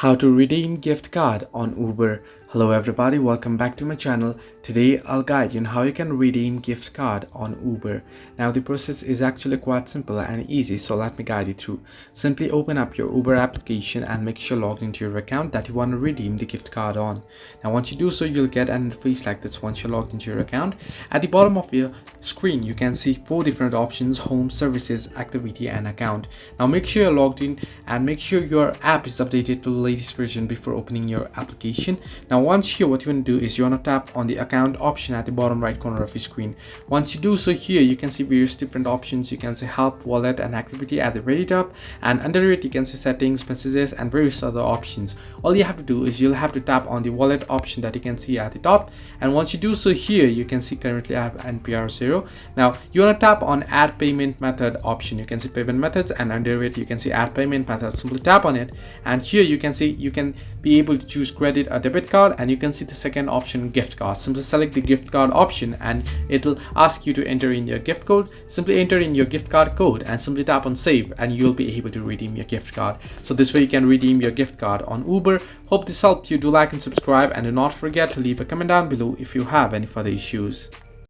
How to redeem gift card on Uber. Hello everybody, welcome back to my channel. Today I'll guide you on how you can redeem gift card on Uber. Now the process is actually quite simple and easy, so let me guide you through. Simply open up your Uber application and make sure logged into your account that you want to redeem the gift card on. Now once you do so, you'll get an interface like this once you're logged into your account. At the bottom of your screen you can see 4 different options: home, services, activity and account. Now make sure you're logged in and make sure your app is updated to the latest version before opening your application. Now once here, what you want to do is you want to tap on the account option at the bottom right corner of your screen. Once you do so, here you can see various different options. You can see help, wallet and activity at the very top, and under it you can see settings, messages and various other options. All you have to do is you'll have to tap on the wallet option that you can see at the top, and once you do so, here you can see currently I have NPR 0. Now you want to tap on add payment method option. You can see payment methods, and under it you can see add payment method. Simply tap on it, and here you can see you can be able to choose credit or debit card, and you can see the second option, gift card. Simply select the gift card option and it'll ask you to enter in your gift code. Simply enter in your gift card code and simply tap on save, and you'll be able to redeem your gift card. So this way you can redeem your gift card on Uber. Hope this helped you. Do like and subscribe, and do not forget to leave a comment down below if you have any further issues.